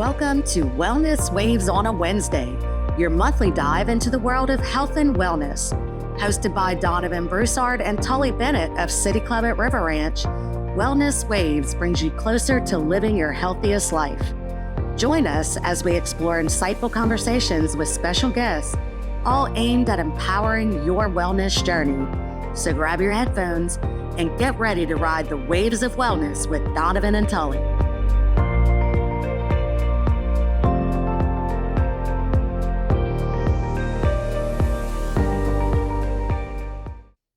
Welcome to Wellness Waves on a Wednesday, your monthly dive into the world of health and wellness. Hosted by Donovan, Broussard, and Tully Bennett of City Club at River Ranch, Wellness Waves brings you closer to living your healthiest life. Join us as we explore insightful conversations with special guests, all aimed at empowering your wellness journey. So grab your headphones and get ready to ride the waves of wellness with Donovan and Tully.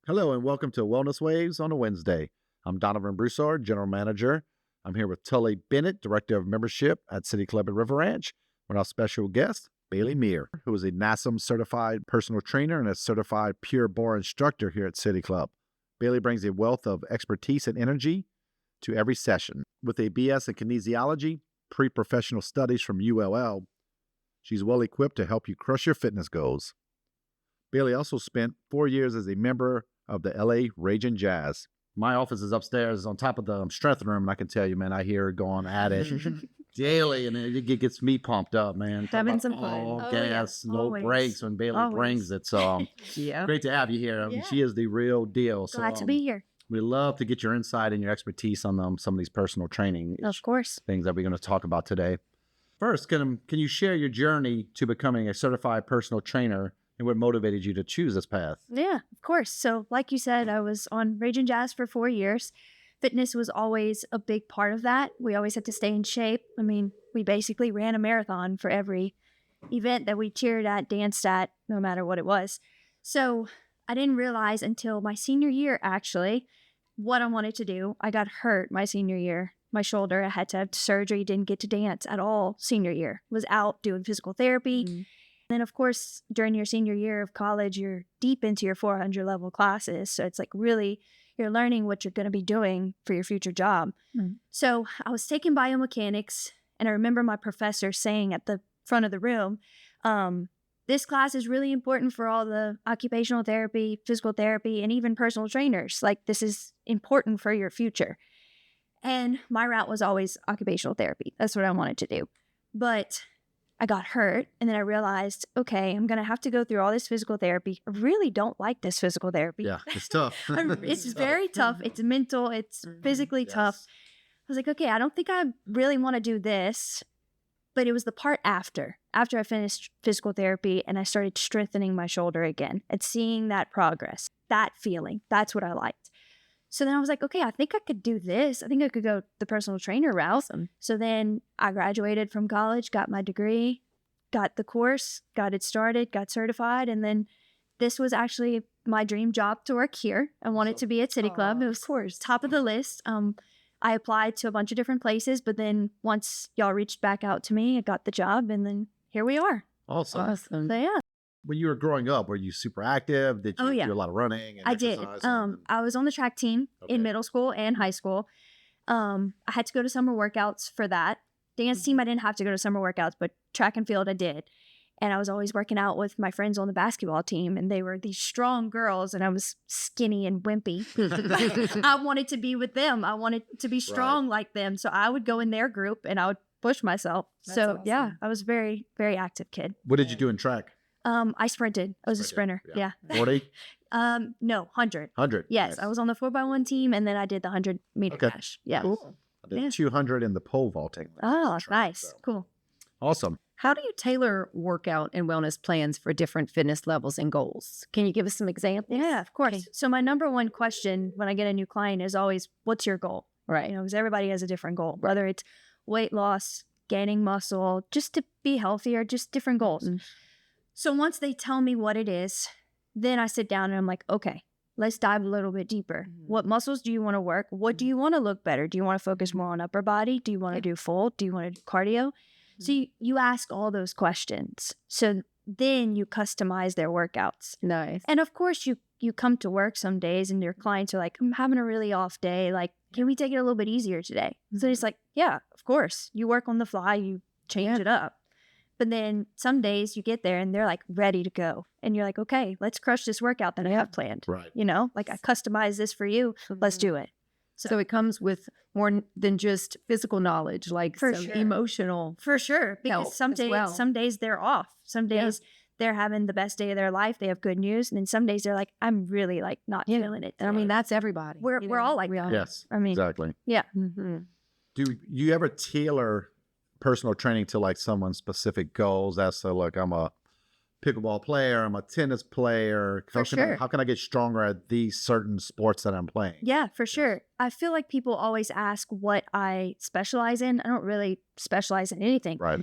Hello and welcome to Wellness Waves on a Wednesday. I'm Donovan Broussard, General Manager. I'm here with Tully Bennett, Director of Membership at City Club at River Ranch, with our special guest, Bailey Mire, who is a NASM certified personal trainer and a certified Pure Barre instructor here at City Club. Bailey brings a wealth of expertise and energy to every session. With a BS in kinesiology, pre-professional studies from ULL, she's well equipped to help you crush your fitness goals. Bailey also spent 4 years as a member of the LA Raging Jazz. My office is upstairs on top of the strength room, and I can tell you, man, I hear her going at it daily, and it gets me pumped up, man. Having some fun. All Oh, gas, yeah. no Always. breaks when Bailey Always. brings it. So Yeah. great to have you here. Yeah. She is the real deal. Glad to be here. We love to get your insight and your expertise on some of these personal training Of course. things that we're going to talk about today. First, can you share your journey to becoming a certified personal trainer and what motivated you to choose this path? Yeah, of course. So like you said, I was on Raging Jazz for 4 years. Fitness was always a big part of that. We always had to stay in shape. I mean, we basically ran a marathon for every event that we cheered at, danced at, no matter what it was. So I didn't realize until my senior year, actually, what I wanted to do. I got hurt my senior year. My shoulder, I had to have surgery, didn't get to dance at all senior year. Was out doing physical therapy. Mm-hmm. Then, of course, during your senior year of college, you're deep into your 400 level classes. So it's like really, you're learning what you're going to be doing for your future job. Mm. So I was taking biomechanics, and I remember my professor saying at the front of the room, this class is really important for all the occupational therapy, physical therapy, and even personal trainers. Like, this is important for your future. And my route was always occupational therapy. That's what I wanted to do. But I got hurt, and then I realized, okay, I'm going to have to go through all this physical therapy. I really don't like this physical therapy. Yeah, it's tough. It's very tough. It's mental. It's physically tough. I was like, okay, I don't think I really want to do this. But it was the part after I finished physical therapy and I started strengthening my shoulder again and seeing that progress, that feeling. That's what I liked. So then I was like, okay, I think I could do this. I think I could go the personal trainer route. Awesome. So then I graduated from college, got my degree, got the course, got it started, got certified. And then this was actually my dream job to work here. I wanted to be at City Club. It was, of course, top of the list. I applied to a bunch of different places, but then once y'all reached back out to me, I got the job, and then here we are. Awesome. So yeah. When you were growing up, were you super active? Did you do a lot of running? And I did. I was on the track team in middle school and high school. I had to go to summer workouts for that. Dance team, I didn't have to go to summer workouts, but track and field, I did. And I was always working out with my friends on the basketball team, and they were these strong girls, and I was skinny and wimpy. I wanted to be with them. I wanted to be strong like them. So I would go in their group, and I would push myself. That's awesome. Yeah, I was a very, very active kid. What did you do in track? I sprinted. I was a sprinter. Yeah. 40? No, 100. 100. Yes, Nice. I was on the 4x1 team, and then I did the 100-meter dash. Yeah. Cool. I did 200 in the pole vaulting. Oh, nice. Cool. Awesome. How do you tailor workout and wellness plans for different fitness levels and goals? Can you give us some examples? Yeah, of course. So my number one question when I get a new client is always, what's your goal? Right. Because everybody has a different goal, whether it's weight loss, gaining muscle, just to be healthier, just different goals. Mm-hmm. So once they tell me what it is, then I sit down and I'm like, okay, let's dive a little bit deeper. Mm-hmm. What muscles do you want to work? What do you want to look better? Do you want to focus more on upper body? Do you want to do full? Do you want to do cardio? So you ask all those questions. So then you customize their workouts. Nice. And of course, you come to work some days and your clients are like, I'm having a really off day. Like, can we take it a little bit easier today? Mm-hmm. So it's like, yeah, of course. You work on the fly, you change it up. But then some days you get there and they're like ready to go. And you're like, okay, let's crush this workout that I have planned. Right. Like I customized this for you. Let's do it. So it comes with more than just physical knowledge, like For some sure. emotional. For sure. help Because some as days, well. some days they're off. Some Yeah. days they're having the best day of their life. They have good news. And then some days they're like, I'm really like not Yeah. feeling it. And I mean, today. that's everybody. We're all like we that. Yes. I mean, Exactly. Mhm. Do you ever tailor personal training to like someone's specific goals? As to like, I'm a pickleball player, I'm a tennis player. How can I get stronger at these certain sports that I'm playing? yeah, for sure. I feel like people always ask what I specialize in. I don't really specialize in anything. Right.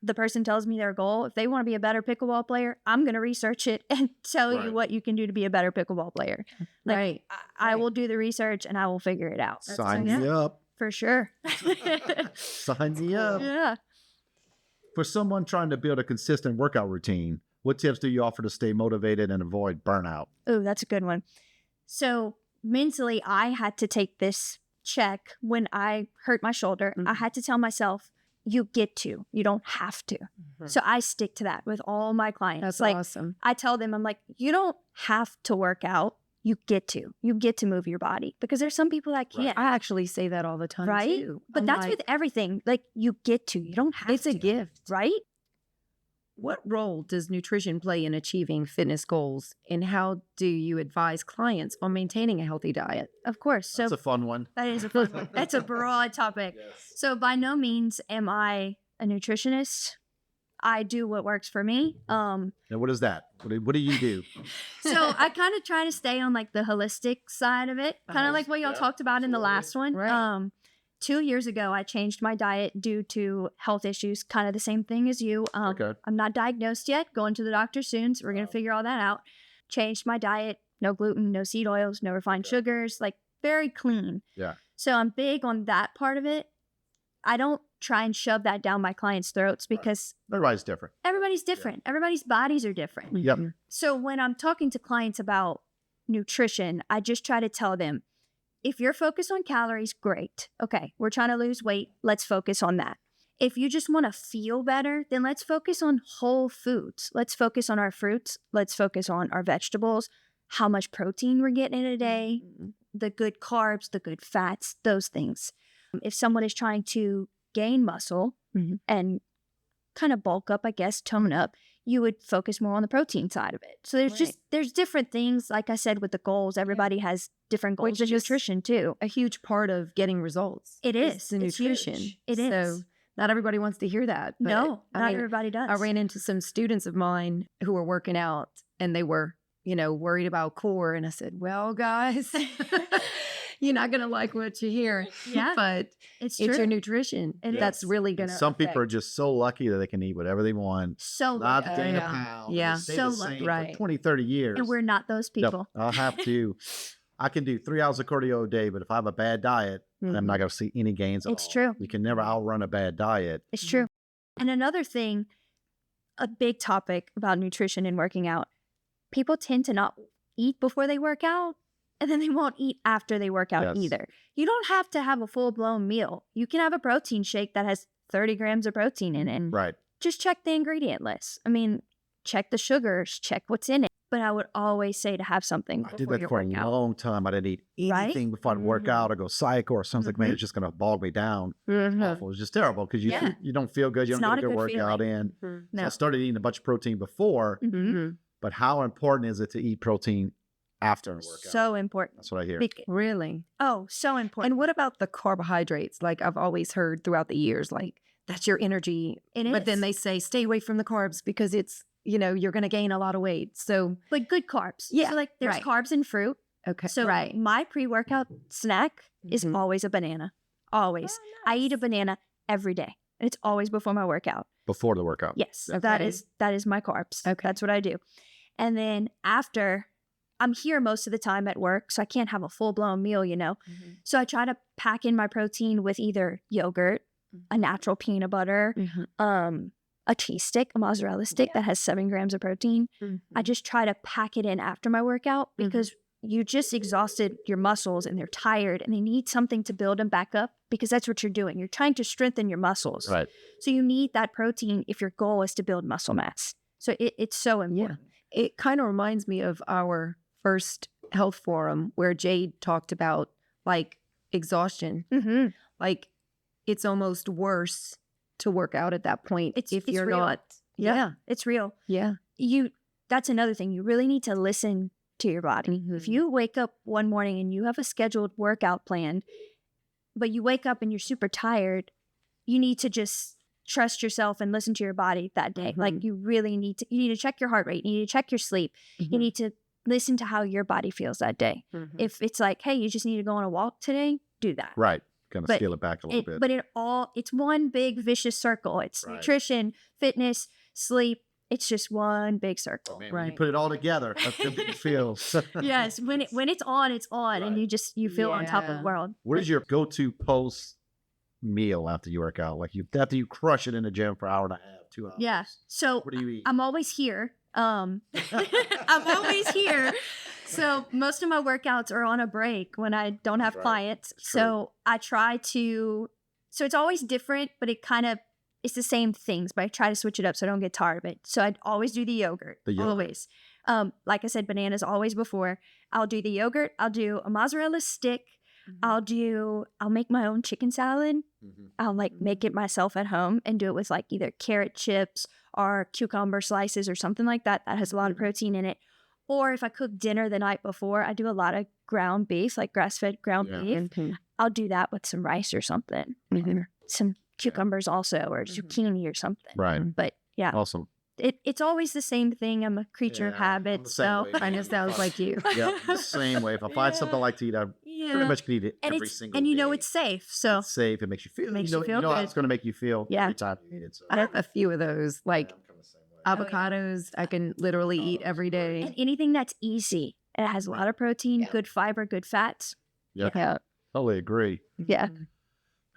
The person tells me their goal. If they want to be a better pickleball player, I'm going to research it and tell Right. you what you can do to be a better pickleball player. Like, Right. I will do the research and I will figure it out. Sign yeah. me up. For sure. Sign me up. Yeah. For someone trying to build a consistent workout routine, what tips do you offer to stay motivated and avoid burnout? Oh, that's a good one. So mentally, I had to take this check when I hurt my shoulder. I had to tell myself, you get to, you don't have to. So I stick to that with all my clients. That's like, awesome. I tell them, I'm like, you don't have to work out. You get to move your body because there's some people that can't. I actually say that all the time, Right? too. But I'm that's like, with everything. Like you get to, you don't have it's to. a gift. Right? What role does nutrition play in achieving fitness goals, and how do you advise clients on maintaining a healthy diet? Of course. So That's a fun one. that is a fun one. That's a broad topic. So by no means am I a nutritionist. I do what works for me. And what is that? What do you do? So I kind of try to stay on like the holistic side of it, kind of like what y'all talked about in the last one. Right. 2 years ago, I changed my diet due to health issues, kind of the same thing as you. Okay. I'm not diagnosed yet, going to the doctor soon, so we're going to figure all that out. Changed my diet, no gluten, no seed oils, no refined sugars, like very clean. Yeah. So I'm big on that part of it. I don't try and shove that down my clients' throats because Everybody's different. everybody's different. Everybody's bodies are different. Yep. So when I'm talking to clients about nutrition, I just try to tell them, if you're focused on calories, great. Okay, we're trying to lose weight. Let's focus on that. If you just want to feel better, then let's focus on whole foods. Let's focus on our fruits. Let's focus on our vegetables, how much protein we're getting in a day, the good carbs, the good fats, those things. If someone is trying to gain muscle and kind of bulk up, I guess, tone up, you would focus more on the protein side of it. So there's different things. Like I said, with the goals, everybody has different goals. Which With is nutrition too. A huge part of getting results. It is. the It's nutrition. huge. It So is. not everybody wants to hear that. But No, I not mean, everybody does. I ran into some students of mine who were working out and they were, worried about core. And I said, well, guys, you're not going to like what you hear. Yeah, But it's it's true. your nutrition. It That's is. really going to Some people are just so lucky that they can eat whatever they want. So Not lucky. gain a yeah. pound. Yeah. Stay So the lucky. same Right. for 20, 30 years. And we're not those Yep, people. I'll have to. I can do 3 hours of cardio a day, but if I have a bad diet, I'm not going to see any gains at It's all. true. You can never outrun a bad diet. It's true. And another thing, a big topic about nutrition and working out, people tend to not eat before they work out, and then they won't eat after they work out Yes. either. You don't have to have a full-blown meal. You can have a protein shake that has 30 grams of protein in it. Right. Just check the ingredient list. I mean, check the sugars, check what's in it. But I would always say to have something I did before that you for a work out. long time. I didn't eat Right? anything before I'd work out or go cycle or something. Man, it's just going to bog me down. Awful. It was just terrible because you Yeah. you don't feel good. You It's don't not get a a good good workout feeling. in. No. So I started eating a bunch of protein before, Mhm. but how important is it to eat protein after a workout? So important. That's what I hear. Bec- so important. And what about the carbohydrates? Like I've always heard throughout the years, like that's your energy. It But then is. they say stay away from the carbs because it's, you're going to gain a lot of weight. So, But good carbs. Yeah, So like there's right. carbs in fruit. okay. So right. my pre-workout snack is Mhm. always a banana. Always. I eat a banana every day. And it's always before my workout. Before the workout. Yes. That Okay. is my carbs. Okay. That's what I do. And then after, I'm here most of the time at work, so I can't have a full-blown meal, So I try to pack in my protein with either yogurt, a natural peanut butter, a cheese stick, a mozzarella stick that has 7 grams of protein. I just try to pack it in after my workout because you just exhausted your muscles and they're tired and they need something to build them back up because that's what you're doing. You're trying to strengthen your muscles. Right. So you need that protein if your goal is to build muscle mass. So it's so important. It kind of reminds me of our first health forum where Jade talked about like exhaustion. Mm-hmm. Like it's almost worse to work out at that point if It's you're real. not. Yeah. It's real. Yeah. That's another thing. You really need to listen to your body. If Mhm. you wake up one morning and you have a scheduled workout planned, but you wake up and you're super tired, you need to just trust yourself and listen to your body that day. Like you really need to check your heart rate. You need to check your sleep. You need to listen to how your body feels that day. If it's like, hey, you just need to go on a walk today, do that. Right. Kind of But scale it back a little bit. But it's one big vicious circle. It's Right. nutrition, fitness, sleep. It's just one big circle. Man, when you put it all together, that's good that you feel. Yes, when it's on, it's on, and Right. you feel on top of the Yeah. world. What is your go-to post meal after you work out? Like after you crush it in the gym for an hour and a half, 2 hours. Yeah. So What do you eat? I'm always here. I'm always here. So most of my workouts are on a break when I don't have Right. clients. That's So I try to. So it's always different, but it's the same things. But I try to switch it up so I don't get tired of it. So I'd always do the yogurt. The yogurt. Always. Like I said, bananas always before. I'll do the yogurt. I'll do a mozzarella stick. I'll make my own chicken salad. Mhm. I'll make it myself at home and do it with like either carrot chips or cucumber slices or something like that. That has a lot of protein in it. Or if I cook dinner the night before, I do a lot of ground beef, like grass-fed ground Yeah. beef. I'll do that with some rice or something. Some cucumbers also, or zucchini or something. Right. But yeah, Awesome. it's always the same thing. I'm a creature of Yeah, I'm habit. the same So way. Kind of sounds like you. Yeah, the same way. If I find something I like to eat, I pretty much can eat it and every it's single and you know day. it's safe. So It's safe. It makes you feel. Makes you you know, feel how good. it's going to make you feel Yeah. every time you eat it. So. I have a few of those, like Yeah, I'm kinda the same way. avocados. I can literally eat every day. and anything that's easy, it has a lot of protein, good fiber, good fats. Yeah, totally agree. Yeah.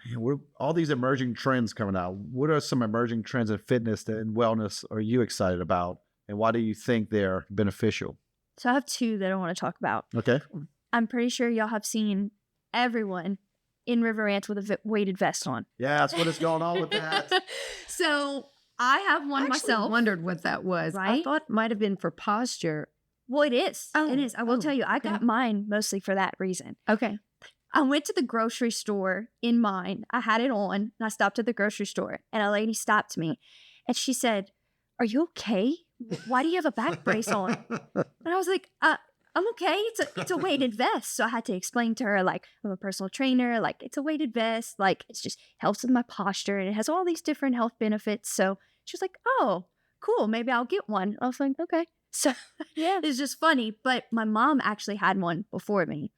Man, all these emerging trends coming out. What are some emerging trends in fitness and wellness are you excited about, and why do you think they're beneficial? So I have two that I want to talk about. Okay. I'm pretty sure y'all have seen everyone in River Ranch with a weighted vest on. Yeah, that's what is going on with that. So I have one I actually myself. wondered what that was. I Right? thought it might have been for posture. Well, it is. Oh, It is. I will oh, tell you, I okay. got mine mostly for that reason. Okay. I went to the grocery store in mine. I had it on, and I stopped at the grocery store, and a lady stopped me, and she said, "Are you okay? Why do you have a back brace on?" And I was like, I'm okay. It's a weighted vest. So I had to explain to her, like, I'm a personal trainer. Like, it's a weighted vest. Like, it's just helps with my posture, and it has all these different health benefits. So she was like, "Oh, cool. Maybe I'll get one." I was like, "Okay." So Yeah. it's just funny. But my mom actually had one before me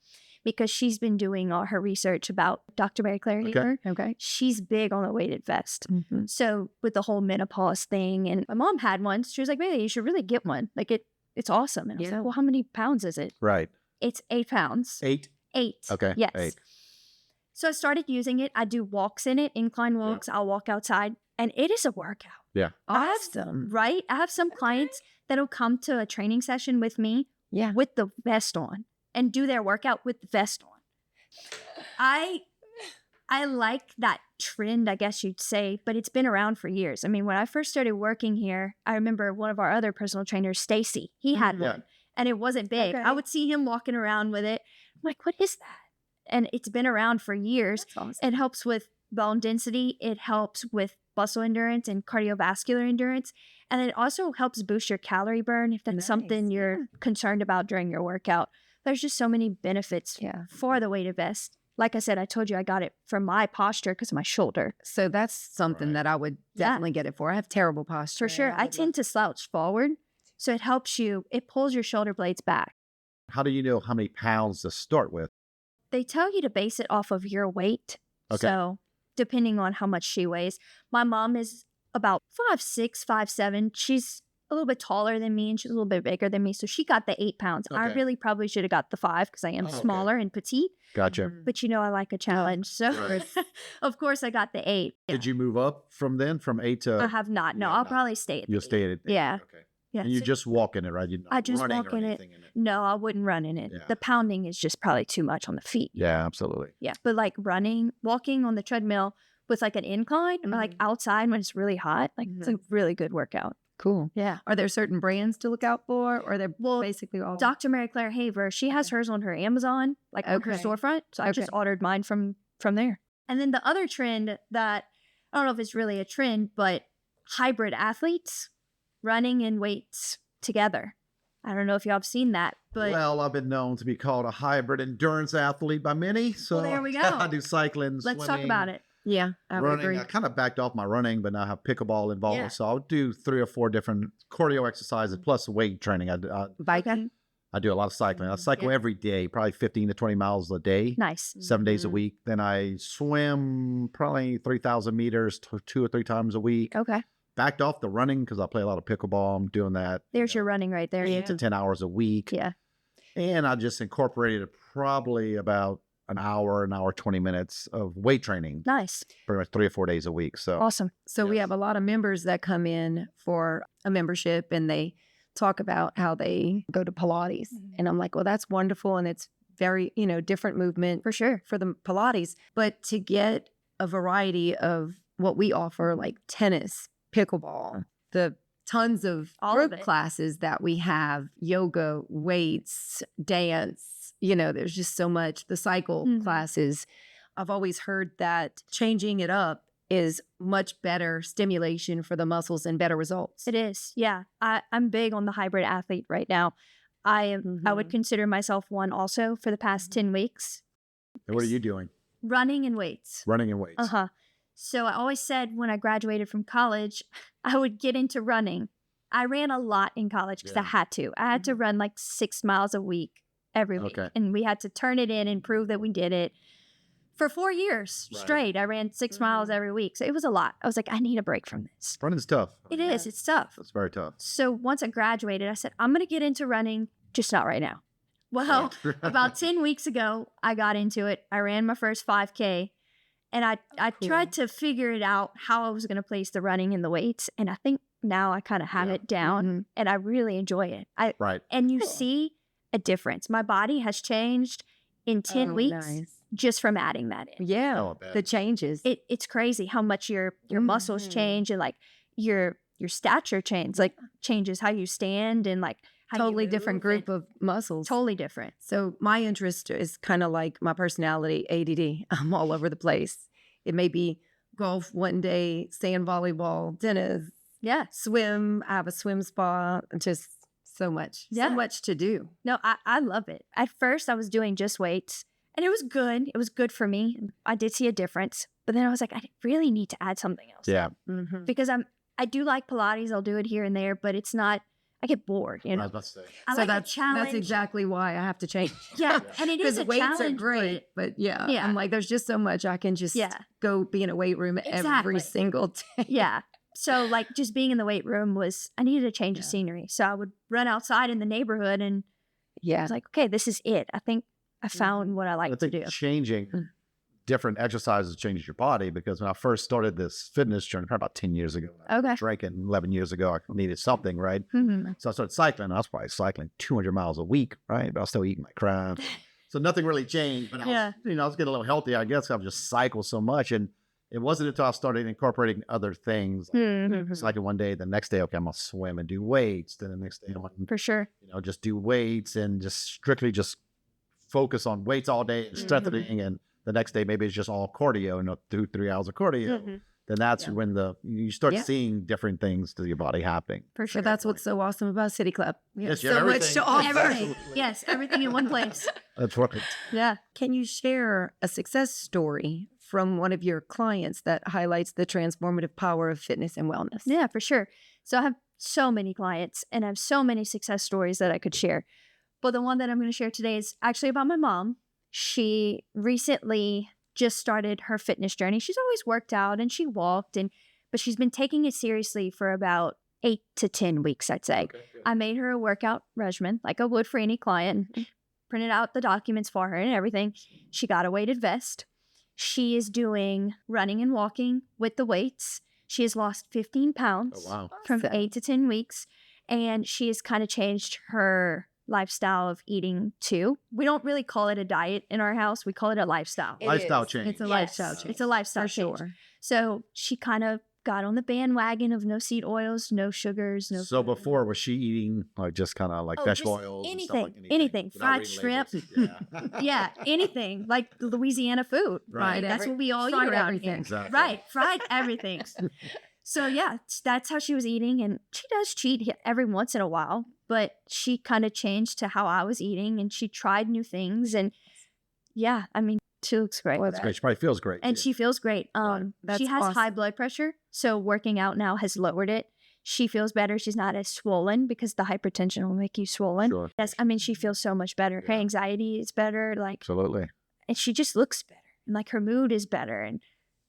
because she's been doing all her research about Dr. Mary Claire Okay. Healer. Okay. She's big on the weighted vest. Mhm. So with the whole menopause thing, and my mom had one. She was like, "Bailey, you should really get one. Like it's awesome." And I was Yeah. like, "Well, how many pounds is it?" Right. It's 8 pounds. 8. 8. Okay, Yes. 8. So I started using it. I do walks in it, incline walks. I'll walk outside, and it is a workout. Yeah. Awesome. Right? I have some clients that'll come to a training session with me Yeah. with the vest on and do their workout with the vest on. I like that trend, I guess you'd say, but it's been around for years. I mean, when I first started working here, I remember one of our other personal trainers, Stacy, he had Yeah. one, and it wasn't big. Okay. I would see him walking around with it. I'm like, "What is that?" And it's been around for years. That's awesome. It helps with bone density. It helps with muscle endurance and cardiovascular endurance. And it also helps boost your calorie burn if that's something Nice. you're concerned about during your workout. There's just so many benefits Yeah. for the weighted vest. Like I said, I told you I got it for my posture because of my shoulder. So that's something Right. that I would Yeah. definitely get it for. I have terrible posture. For sure. I tend to slouch forward. So it helps you, it pulls your shoulder blades back. How do you know how many pounds to start with? They tell you to base it off of your weight. Okay. So depending on how much she weighs, my mom is about 5'6", 5'7". She's a little bit taller than me and she's a little bit bigger than me. So she got the 8 pounds. I Okay. really probably should have got the 5 because I am okay. smaller and petite. Gotcha. Mhm. But I like a challenge. So Right. of course I got the 8. Did you move up from 8 to? I have not. No, Yeah, I'll no. probably stay at You the 8. stayed at 8. Yeah. Okay. Yeah. And you so- just walk in it, right? You're not I just running walk or in it. anything in it. No, I wouldn't run in it. Yeah. The pounding is just probably too much on the feet. Yeah, absolutely. Yeah. But like walking on the treadmill with like an incline or like outside when it's really hot, like it's a really good workout. Cool. Yeah. Are there certain brands to look out for, or they're Well, basically all? Dr. Mary Claire Haver, she has hers on her Amazon, like on her Okay. storefront. So I just Okay. ordered mine from there. And then the other trend that I don't know if it's really a trend, but hybrid athletes running and weights together. I don't know if y'all have seen that, but Well, I've been known to be called a hybrid endurance athlete by many. So there we go. I do cycling, let's talk swimming, about it. Yeah, I would running. agree. I kind of backed off my running, but now I have pickleball involved. Yeah. So I'll do 3 or 4 different cardio exercises plus weight training. Biking. I do a lot of cycling. I cycle Yeah. every day, probably 15 to 20 miles a day, Nice. 7 days a Mhm. week. Then I swim probably 3,000 meters 2 or 3 times a week. Okay. Backed off the running because I play a lot of pickleball. I'm doing that. There's your running right there. 8 to 10 hours a week. Yeah. And I just incorporated probably about an hour 20 minutes of weight training, Nice. pretty much 3 or 4 days a week. So Awesome. So we Yes. have a lot of members that come in for a membership and they talk about how they go to Pilates. And I'm like, well, that's wonderful. And it's very, different movement For sure. for the Pilates. But to get a variety of what we offer, like tennis, pickleball, the tons of All of group it. classes that we have, yoga, weights, dance, there's just so much, the cycle Mhm. classes. I've always heard that changing it up is much better stimulation for the muscles and better results. It is. Yeah. I'm big on the hybrid athlete right now. I would consider myself one also for the past 10 weeks. what are you doing? Running and weights. Running and weights. Uh-huh. So I always said when I graduated from college, I would get into running. I ran a lot in college because I Yeah. had to. I had to run like 6 miles a week every week. Okay. And we had to turn it in and prove that we did it. For 4 years Right. straight, I ran 6 miles every week. So it was a lot. I was like, I need a break from this. Running's tough. It is. It's tough. It's very tough. So once I graduated, I said, I'm going to get into running, just not right now. Well, about 10 weeks ago, I got into it. I ran my first 5K and I Cool. tried to figure it out how I was going to place the running and the weights. And I think now I kind of have Yeah. it down and I really enjoy it. Right. And you see a difference. My body has changed in 10 weeks Nice. just from adding that in. Yeah. Oh, I bet. The changes. It's crazy how much your muscles Mhm. change and like your stature changes, like changes how you stand and like how you Totally different move group and of muscles. totally different. So my interest is kind of like my personality, ADD. I'm all over the place. It may be golf one day, sand volleyball, tennis, Yeah. swim. I have a swim spa. Just so much. Yeah. So much to do. No, I love it. At first, I was doing just weights, and it was good. It was good for me. I did see a difference, but then I was like, I really need to add something else. Yeah. Mm-hmm. because I do like Pilates. I'll do it here and there, but it's not. I get bored. You I know, was about to say. I So like a that's challenge. exactly why I have to change. Yeah, and it is Because a weights challenge. are great, but yeah, Yeah. I'm like, there's just so much I can just Yeah. go be in a weight room every Exactly. single day. Yeah. So like just being in the weight room I needed a change of Yeah. scenery. So I would run outside in the neighborhood and I Yeah. was like, okay, this is it. I think I found what I like I to think do. changing Mm. different exercises changes your body because when I first started this fitness journey, probably about 10 years ago, I was Okay. drinking 11 years ago, I needed something, right? Mhm. So I started cycling. I was probably cycling 200 miles a week, right? But I was still eating like crap. So nothing really changed. But Yeah. I was getting a little healthier, I guess. I was just cycle so much. And it wasn't until I started incorporating other things. Like Mhm. cycling one day, the next day, okay, I'm going to swim and do weights. Then the next day, I'm going to For sure. just do weights and just strictly just focus on weights all day and strengthening. And the next day, maybe it's just all cardio and 2-3 hours of cardio. Mhm. Then that's Yeah. when you start Yeah. seeing different things to your body happening. For sure. So that's what's so awesome about City Club. We have Yes, you have so much everything. to offer. everything. Absolutely. Yes, everything in one place. That's right. Yeah. Can you share a success story from one of your clients that highlights the transformative power of fitness and wellness? Yeah, for sure. So I have so many clients and I have so many success stories that I could share. But the one that I'm going to share today is actually about my mom. She recently just started her fitness journey. She's always worked out and she walked but she's been taking it seriously for about 8 to 10 weeks, I'd say. I made her a workout regimen like I would for any client, printed out the documents for her and everything. She got a weighted vest. She is doing running and walking with the weights. She has lost 15 pounds Oh, wow. from Awesome. 8 to 10 weeks. And she has kind of changed her lifestyle of eating too. We don't really call it a diet in our house. We call it a lifestyle. Lifestyle change. It's a Yes, lifestyle change. It's a lifestyle for change. sure. So she kind of got on the bandwagon of no seed oils, no sugars, no. So before, was she eating like just kind of like vegetable just oils? anything, and stuff like anything. without Fried reading shrimp. labels? Yeah. Yeah, anything like Louisiana food. Right. That's what we all eat fried around everything. here. Exactly. Right, fried everything. So yeah, that's how she was eating, and she does cheat every once in a while, but she kind of changed to how I was eating, and she tried new things, and yeah, I mean, she looks great. That's great. She probably feels great. And too. she feels great. Right. That's She has high awesome. blood pressure, so working out now has lowered it. She feels better. She's not as swollen because the hypertension will make you swollen. Sure. Yes, I mean, she feels so much better. Her Yeah. anxiety is better, like, Absolutely. and she just looks better, and like her mood is better, and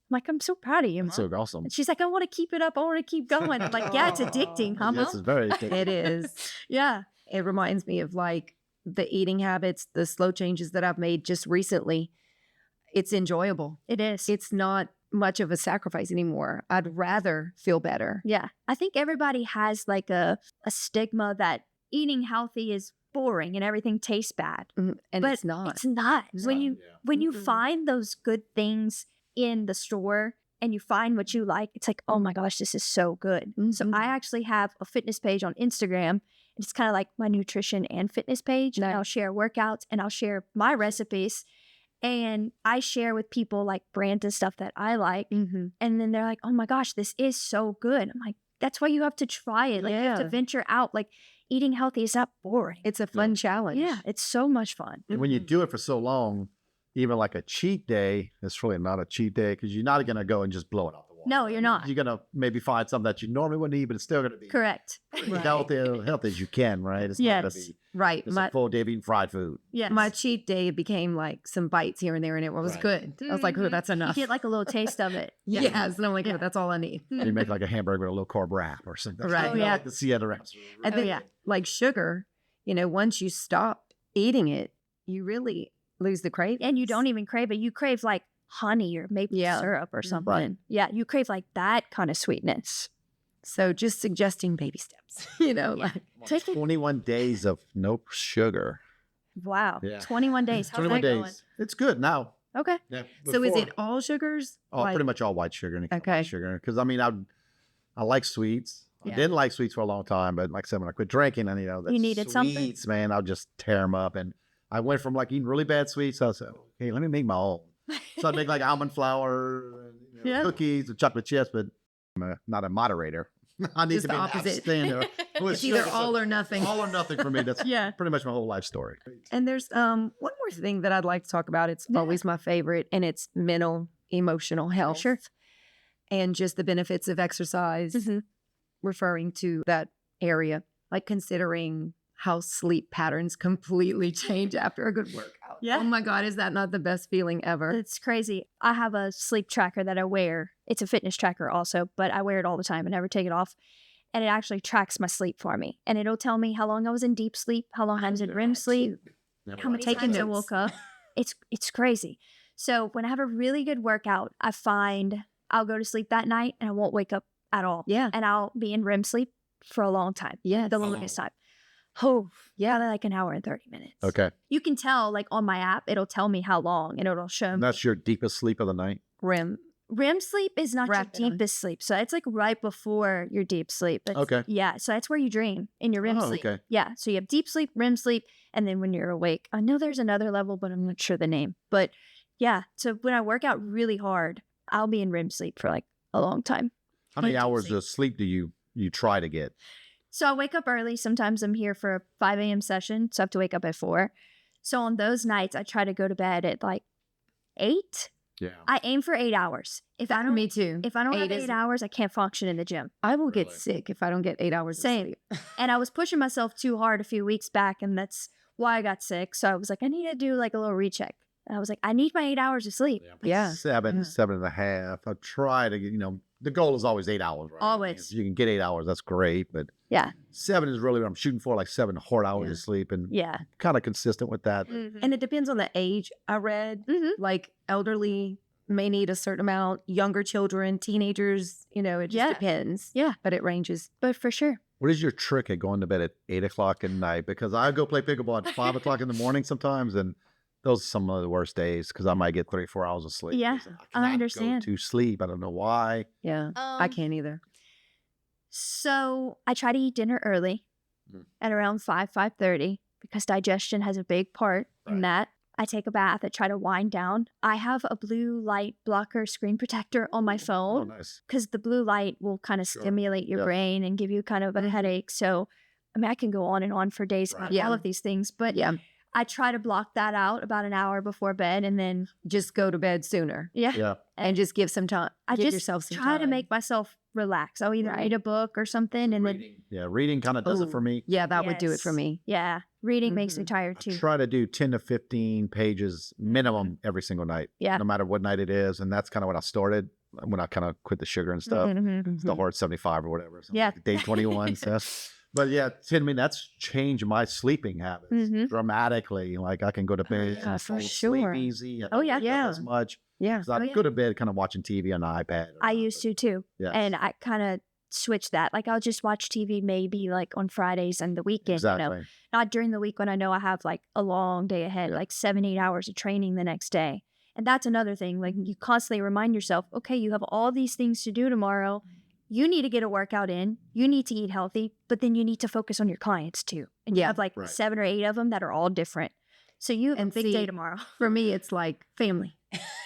I'm like, I'm so proud of you, Mom. That's so awesome. And she's like, I want to keep it up. I want to keep going. I'm like, yeah, it's addicting, huh, Yes, Mom? it's very addictive. It is. Yeah. It reminds me of like the eating habits, the slow changes that I've made just recently. It's enjoyable. It is. It's not much of a sacrifice anymore. I'd rather feel better. Yeah. I think everybody has like a stigma that eating healthy is boring and everything tastes bad. And But it's not. It's not. It's When not, you Yeah. when you Mm-mm. find those good things in the store and you find what you like, it's like, oh my gosh, this is so good. So Mhm. I actually have a fitness page on Instagram. It's kind of like my nutrition and fitness page. And I'll Nice. share workouts and I'll share my recipes. And I share with people like brands and stuff that I like. Mhm. And then they're like, oh my gosh, this is so good. I'm like, that's why you have to try it. Like you have to Yeah. venture out. Like eating healthy is not boring. It's a fun challenge. Yeah, it's so much fun. And when you do it for so long, even like a cheat day, it's really not a cheat day because you're not going to go and just blow it out the water. No, you're not. You're going to maybe find something that you normally wouldn't eat, but it's still going to be Correct. pretty Right. healthy as you can, right? It's not going to Yes. be Right. just My a full day of eating fried food. Yes. my cheat day became like some bites here and there, and it was Right. good. I was like, oh, Mhm. that's You enough. get like a little taste of it. Yes. And I'm like, Yeah. oh, that's all I need. You make like a hamburger with a little carb wrap or something. Right. You Oh, know, yeah. like the see at the restaurant. And Oh, then, yeah. like sugar, once you stop eating it, you really lose the craving. And you don't even crave it. You crave like honey or maple Yeah. syrup or Mhm. something. Right. Yeah, you crave like that kind of sweetness. So just suggesting baby steps, like 21 days of no sugar. Wow. Yeah. 21 days. How's 21 that days. It's good now. going? Okay. Yeah. So is before- it all sugars? Oh, Like- pretty much all white sugar. Any kind of Okay. white sugar. Because I mean, I like sweets. I Yeah. didn't like sweets for a long time, but like I said, when I quit drinking, and that You needed something? sweets, man, I'll just tear them up. And I went from like eating really bad sweets. I said, okay, let me make my own. So I'd make like almond flour, and, Yeah. cookies, and chocolate chips, but I'm not a moderator. I need Just to the be an opposite. abstainer. It's either all or nothing. All or nothing for me. That's Yeah. pretty much my whole life story. And there's one more thing that I'd like to talk about. It's Yeah. always my favorite, and it's mental, emotional health. Sure. And just the benefits of exercise, Mhm. referring to that area, like considering how sleep patterns completely change after a good workout. Yeah. Oh my God, is that not the best feeling ever? It's crazy. I have a sleep tracker that I wear. It's a fitness tracker also, but I wear it all the time. I never take it off. And it actually tracks my sleep for me. And it'll tell me how long I was in deep sleep, how long I was in REM sleep, how many Taking times I notes. woke up. It's crazy. So when I have a really good workout, I find I'll go to sleep that night and I won't wake up at all. Yeah. And I'll be in REM sleep for a long time. Yes. The longest time. Oh, yeah, like an hour and 30 minutes. Okay. You can tell, like on my app, it'll tell me how long and it'll show And me. that's your deepest sleep of the night? REM. REM sleep is not Rapid your eye. deepest sleep. So it's like right before your deep sleep. It's- Okay. Yeah. So that's where you dream in your REM Oh, sleep. okay. Yeah. So you have deep sleep, REM sleep, and then when you're awake. I know there's another level, but I'm not sure the name. But yeah. So when I work out really hard, I'll be in REM sleep for like a long time. How many Like deep hours sleep. of sleep do you try to get? So I wake up early. Sometimes I'm here for a 5 a.m. session. So I have to wake up at 4. So on those nights, I try to go to bed at like 8. Yeah. I aim for 8 hours. If I don't, Me too. if I don't have 8 is- 8 hours, I can't function in the gym. I will get Really? sick if I don't get 8 hours Same. of sleep. And I was pushing myself too hard a few weeks back, and that's why I got sick. So I was like, I need to do like a little recheck. And I was like, I need my 8 hours of sleep. Yeah. Seven, Yeah. 7.5. I try to get, the goal is always 8 hours, right? Always. If you can get 8 hours, that's great. But Yeah. 7 is really what I'm shooting for, like 7 hard hours Yeah. of sleep, and Yeah. kind of consistent with that. And it depends on the age. I read Mhm. like elderly may need a certain amount, younger children, teenagers, it just Yeah. depends. Yeah. But it ranges. But for sure. What is your trick at going to bed at 8 o'clock at night? Because I go play pickleball at 5 o'clock in the morning sometimes, and those are some of the worst days because I might get 3-4 hours of sleep. Yeah, Listen, I cannot understand. Go to sleep. I don't know why. Yeah. I can't either. So I try to eat dinner early at around 5:30 because digestion has a big part in that. I take a bath. I try to wind down. I have a blue light blocker screen protector on my Oh, phone nice. because the blue light will kind of Sure. stimulate your Yeah. brain and give you kind of a headache. So, I mean, I can go on and on for days about Right. all of these things, but Yeah. I try to block that out about an hour before bed, and then Just go to bed sooner Yeah. and just give some time. I give just yourself some try to time. make myself relax. I'll either read a book or something, and then Reading kind of does it Ooh, for me. Yeah, that would do it for Yes. me. yeah, reading makes me Mhm. tired I too. try to do 10 to 15 pages minimum every single night. Yeah. No matter what night it is. And that's kind of when I started, when I kind of quit the sugar and stuff. Mhm. The hard 75 or whatever. So Yeah. like day 21. So. But yeah, 10 minutes, that's changed my sleeping habits Mhm. dramatically. Like I can go to bed yeah, and for fall asleep sure. easy. I Oh, don't yeah. wake up as much. Yeah. 'Cause I yeah. go to bed kind of watching TV on the iPad. or I not, used but- to too. Yes. And I kind of switch that. Like I'll just watch TV maybe like on Fridays and the weekend, Exactly. not during the week when I know I have like a long day ahead, Yeah. like 7-8 hours of training the next day. And that's another thing. Like you constantly remind yourself, okay, you have all these things to do tomorrow. You need to get a workout in. You need to eat healthy, but then you need to focus on your clients too. And you Yeah. have like Right. 7 or 8 of them that are all different. So you have And a big see, day tomorrow. For me, it's like family.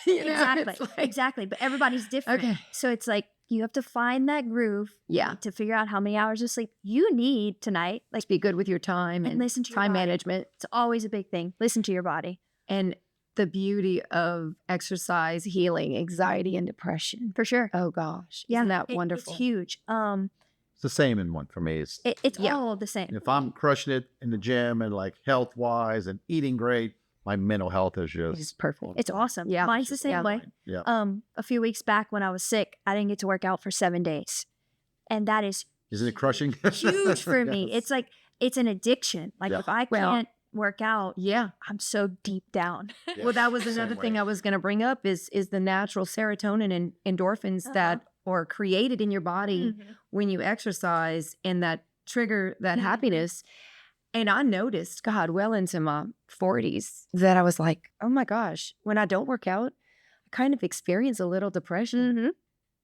You know, Exactly. it's like- Exactly. But everybody's different. Okay. So it's like you have to find that groove. Yeah. To figure out how many hours of sleep you need tonight. Like Let's be good with your time and listen to your time body. management. It's always a big thing. Listen to your body. And the beauty of exercise healing anxiety and depression. For sure. Oh gosh. Yeah. Isn't that It's wonderful? huge. It's the same in one for me. It's Yeah. all the same. If I'm crushing it in the gym and like health wise and eating great, my mental health is just It's perfect. It's awesome. Yeah. Mine's the just same on way. point. Yeah. A few weeks back when I was sick, I didn't get to work out for 7 days. And that is Isn't it crushing? huge for me. Yes. It's like, it's an addiction. Like Yeah. if I Well- can't work out, Yeah. I'm so deep down. Yeah. Well, that was Same another way. thing I was going to bring up is the natural serotonin and endorphins that are created in your body when you exercise and that trigger that Mhm. happiness. And I noticed, God, well into my 40s, that I was like, oh my gosh, when I don't work out, I kind of experience a little depression. Mm-hmm.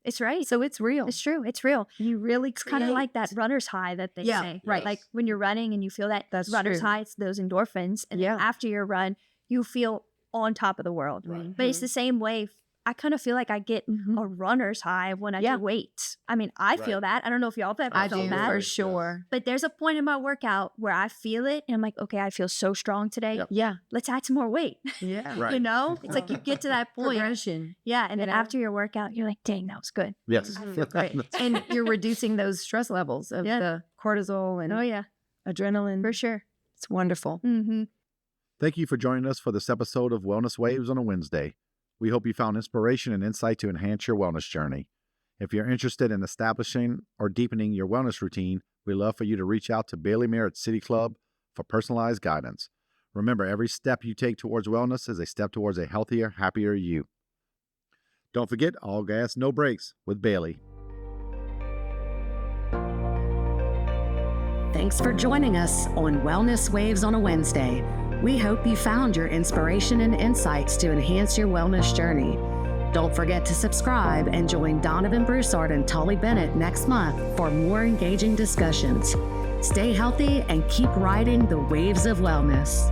It's right. So it's real. It's true. It's real. You really It's kind of like that runner's high that they Yeah, say. right. Like when you're running and you feel that That's runner's true. high, it's those endorphins. And then Yeah. after your run, you feel on top of the world. Right. But it's the same way. I kind of feel like I get Mhm. a runner's high when I Yeah. do weights. I mean, I feel Right. that. I don't know if y'all have ever I felt do that. for Yes. sure. But there's a point in my workout where I feel it and I'm like, okay, I feel so strong today. Yep. Yeah. Let's add some more weight. Yeah. Right. You know? It's like you get to that point. Progression. Yeah. And then You know? after your workout, you're like, dang, that was good. Yes. I feel great. And you're reducing those stress levels of Yeah. the cortisol and Oh, yeah. adrenaline. For sure. It's wonderful. Mm-hmm. Thank you for joining us for this episode of Wellness Waves on a Wednesday. We hope you found inspiration and insight to enhance your wellness journey. If you're interested in establishing or deepening your wellness routine, we'd love for you to reach out to Bailey Mire at City Club for personalized guidance. Remember, every step you take towards wellness is a step towards a healthier, happier you. Don't forget, all gas, no brakes with Bailey. Thanks for joining us on Wellness Waves on a Wednesday. We hope you found your inspiration and insights to enhance your wellness journey. Don't forget to subscribe and join Donovan, Broussard, and Tully Bennett next month for more engaging discussions. Stay healthy and keep riding the waves of wellness.